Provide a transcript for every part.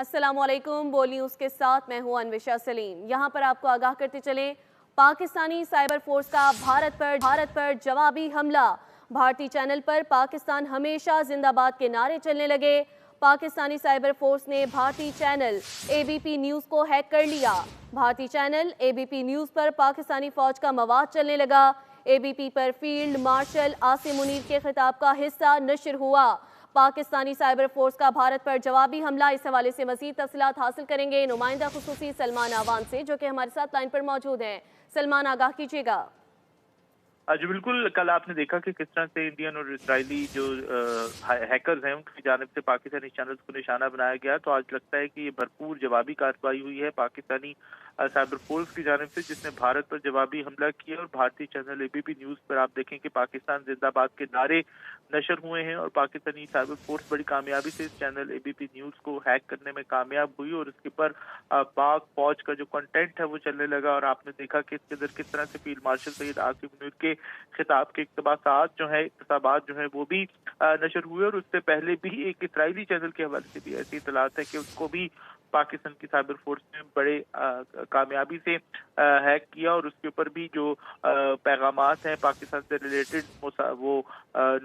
अस्सलामुअलैकुम। बोल न्यूज़ के साथ मैं हूं अन्विशा सलीम। यहां पर आपको आगाह करते चलें, पाकिस्तानी साइबर फोर्स का भारत पर जवाबी हमला। भारतीय चैनल पर पाकिस्तान हमेशा जिंदाबाद के नारे चलने लगे। पाकिस्तानी साइबर फोर्स ने भारतीय चैनल एबीपी न्यूज़ को हैक कर लिया। भारतीय चैनल एबीपी न्यूज़ पर पाकिस्तानी फौज का मवाद चलने लगा। एबीपी पर फील्ड मार्शल आसिम मुनीर के खिताब का हिस्सा नशर हुआ। पाकिस्तानी साइबर फोर्स का भारत पर जवाबी हमला। इस हवाले से मज़ीद तफसीलात हासिल करेंगे नुमाइंदा खुसूसी सलमान आवान से, जो कि हमारे साथ लाइन पर मौजूद हैं। सलमान, आगाह कीजिएगा। जी बिल्कुल, कल आपने देखा कि किस तरह से इंडियन और इजरायली जो हैकर्स हैं उनकी जानिब से पाकिस्तानी चैनल्स को निशाना बनाया गया। तो आज लगता है कि ये भरपूर जवाबी कार्रवाई हुई है पाकिस्तानी साइबर फोर्स की जानिब से, जिसने भारत पर जवाबी हमला किया। और भारतीय चैनल एबीपी न्यूज़ पर आप देखें कि पाकिस्तान जिंदाबाद के नारे नशर हुए हैं और पाकिस्तानी साइबर फोर्स बड़ी कामयाबी से इस चैनल एबीपी न्यूज़ को हैक करने में कामयाब हुई और इसके ऊपर पाक फौज का जो कंटेंट है वो चलने लगा। और आपने देखा कि इसके अंदर किस तरह से फील्ड मार्शल सैयद आसिम मुनीर के खिताब के इक़्तिबासात जो है वो भी नशर हुए। और उससे पहले भी एक इसराइली चैनल के हवाले से भी ऐसी इतलात है कि उसको भी पाकिस्तान की साइबर फोर्स ने बड़े कामयाबी से हैक किया और उसके ऊपर भी जो पैगामात हैं पाकिस्तान से रिलेटेड वो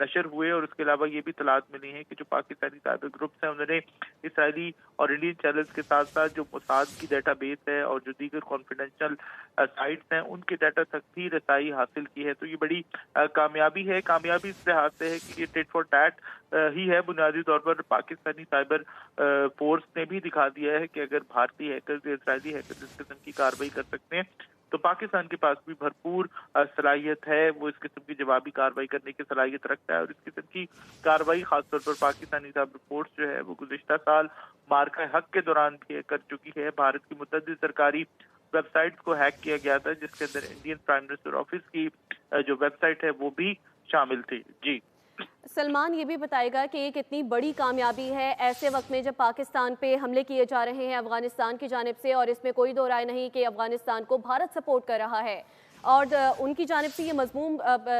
नशर हुए। और उसके अलावा ये भी इतलात मिली है कि जो पाकिस्तानी साइबर ग्रुप्स हैं उन्होंने इसराइली और इंडियन चैनल्स के साथ साथ जो मोसाद की डेटाबेस है और जो दीगर कॉन्फिडेंशियल साइट्स हैं उनके डाटा तक भी रसाई हासिल की है। तो ये बड़ी कामयाबी है। कामयाबी इस लिहाज से है कि ये टिट फॉर टैट ही है। बुनियादी तौर पर पाकिस्तानी साइबर फोर्स ने भी दिखा दिया है कि अगर भारतीय हैकर्स या इसराइली हैकर्स इस किस्म की कार्रवाई कर सकते हैं तो पाकिस्तान के पास भी भरपूर सलाहियत है, वो इस किस्म की जवाबी कार्रवाई करने की सलाहियत रखता है। और इस किस्म की कार्रवाई खासतौर पर पाकिस्तानी साइबर फोर्स जो है वो गुज़िश्ता साल मार्का हक के दौरान भी कर चुकी है। भारत की मुतअद्दिद सरकारी वेबसाइट को हैक किया गया था, जिसके अंदर इंडियन प्राइम मिनिस्टर ऑफिस की जो वेबसाइट है वो भी शामिल थी। जी सलमान, ये भी बताएगा कि ये कितनी बड़ी कामयाबी है ऐसे वक्त में जब पाकिस्तान पे हमले किए जा रहे हैं अफगानिस्तान की जानिब से, और इसमें कोई दो राय नहीं कि अफगानिस्तान को भारत सपोर्ट कर रहा है। और उनकी जानिब से ये मज़मूम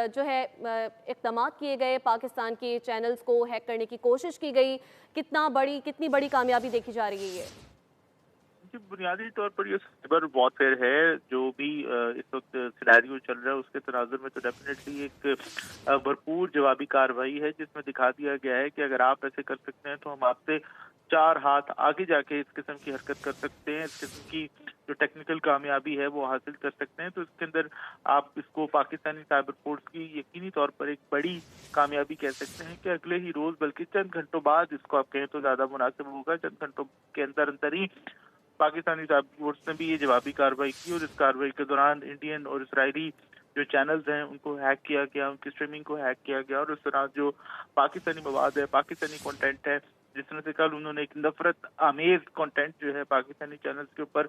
जो है इक़दाम किए गए, पाकिस्तान के चैनल्स को हैक करने की कोशिश की गई। कितनी बड़ी कामयाबी देखी जा रही है ये? बुनियादी तौर पर ये साइबर वॉरफेयर है जो भी इस वक्त सिनेरियो चल रहा है उसके तनाजुर में तो डेफिनेटली एक भरपूर जवाबी कार्रवाई है, जिसमें दिखा दिया गया है कि अगर आप ऐसे कर सकते हैं तो हम आपसे 4 हाथ आगे जाके इस किस्म की हरकत कर सकते हैं। इस किस्म की जो टेक्निकल कामयाबी है वो हासिल कर सकते हैं। तो इसके अंदर आप इसको पाकिस्तानी साइबर फोर्स की यकीनी तौर पर एक बड़ी कामयाबी कह सकते हैं कि अगले ही रोज बल्कि चंद घंटों बाद, इसको आप कहें तो ज्यादा मुनासिब होगा, चंद घंटों के अंदर अंदर ही पाकिस्तानी साइबर फोर्स ने भी ये जवाबी कार्रवाई की। और इस कार्रवाई के दौरान इंडियन और इसराइली जो चैनल्स हैं उनको हैक किया गया, उनकी स्ट्रीमिंग को हैक किया गया। और उस तरह जो पाकिस्तानी मवाद है, पाकिस्तानी कंटेंट है, जिस तरह से कल उन्होंने एक नफरत आमेज कंटेंट जो है पाकिस्तानी चैनल्स के ऊपर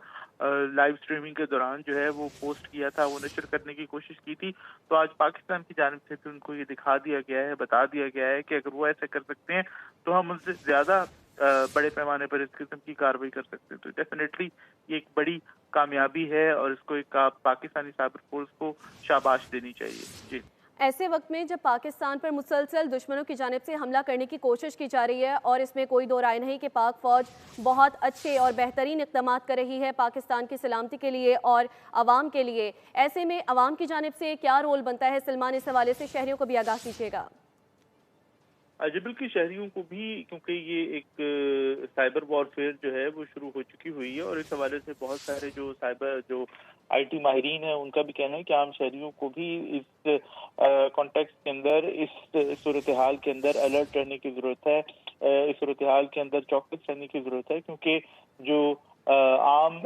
लाइव स्ट्रीमिंग के दौरान जो है वो पोस्ट किया था, वो नशर करने की कोशिश की थी। तो आज पाकिस्तान की जानिब से भी उनको ये दिखा दिया गया है, बता दिया गया है कि अगर वो ऐसा कर सकते हैं तो हम उनसे ज्यादा बड़े पैमाने पर इस किस्म की कार्रवाई कर सकते हैं। तो डेफिनेटली ये एक बड़ी कामयाबी है और इसको एक पाकिस्तानी साइबर फोर्स को शाबाश देनी चाहिए। जी ऐसे वक्त में जब पाकिस्तान पर मुसलसल दुश्मनों की जानिब से हमला करने की कोशिश की जा रही है, और इसमें कोई दो राय नहीं कि पाक फौज बहुत अच्छे और बेहतरीन इक़दाम कर रही है पाकिस्तान की सलामती के लिए और आवाम के लिए, ऐसे में आवाम की जानिब से क्या रोल बनता है? सलमान, इस हवाले से शहरियों को भी आगाह कीजिएगा। जी बिल्कुल, शहरियों को भी, क्योंकि ये एक साइबर वॉरफेयर जो है वो शुरू हो चुकी हुई है और इस हवाले से बहुत सारे जो साइबर जो आईटी माहिरीन है उनका भी कहना है कि आम शहरियों को भी इस कॉन्टेक्स्ट के अंदर, इस सूरत हाल के अंदर अलर्ट रहने की ज़रूरत है, इस सूरत हाल के अंदर चौकस रहने की ज़रूरत है। क्योंकि जो आम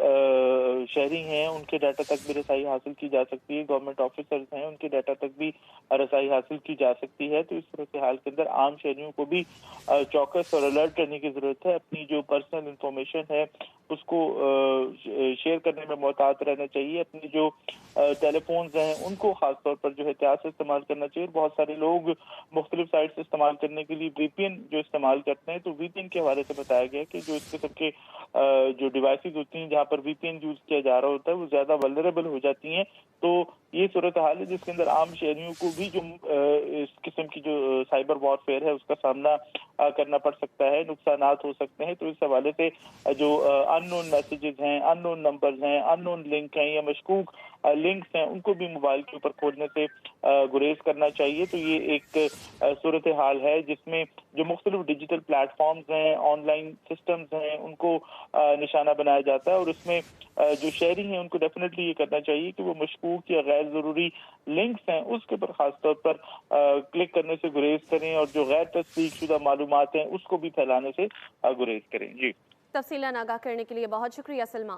शहरी हैं उनके डाटा तक भी रसाई हासिल की जा सकती है, गवर्नमेंट ऑफिसर्स हैं उनके डाटा तक भी रसाई हासिल की जा सकती है। तो इस सूरत हाल के अंदर आम शहरियों को भी चौकस और अलर्ट रहने की ज़रूरत है। अपनी जो पर्सनल इंफॉर्मेशन है उसको शेयर करने में मोहतात रहना चाहिए। अपनी जो टेलीफोन्स हैं उनको खासतौर पर जो एहतियात से इस्तेमाल करना चाहिए। बहुत सारे लोग मुख्तलिफ साइट्स इस्तेमाल करने के लिए वीपीएन जो इस्तेमाल करते हैं, तो वीपीएन के हवाले से बताया गया कि जो इस किस्म के जो डिवाइसेज होती हैं जहाँ पर वीपीएन यूज किया जा रहा होता है वो ज्यादा वल्नरेबल हो जाती हैं। तो یہ صورتحال ہے جس کے اندر عام شہریوں کو بھی جو اس قسم کی جو سائبر وارفیئر ہے اس کا سامنا کرنا پڑ سکتا ہے، نقصانات ہو سکتے ہیں۔ تو اس حوالے سے جو ان نون میسیجز ہیں، ان نون نمبرز ہیں، ان نون لنک ہیں یا مشکوک لنکس ہیں، ان کو بھی موبائل کے اوپر کھولنے سے گریز کرنا چاہیے۔ تو یہ ایک صورتحال ہے جس میں جو مختلف ڈیجیٹل پلیٹ فارمز ہیں، آن لائن سسٹمز ہیں، ان کو نشانہ بنایا جاتا ہے، اور اس میں جو شہری ہیں ان کو ڈیفینیٹلی یہ کرنا چاہیے کہ وہ مشکوک یا غیر ضروری لنکس ہیں اس کے پر خاص طور پر کلک کرنے سے گریز کریں، اور جو غیر تصدیق شدہ معلومات ہیں اس کو بھی پھیلانے سے گریز کریں۔ جی، تفصیلاً آگاہ کرنے کے لیے بہت شکریہ سلمان۔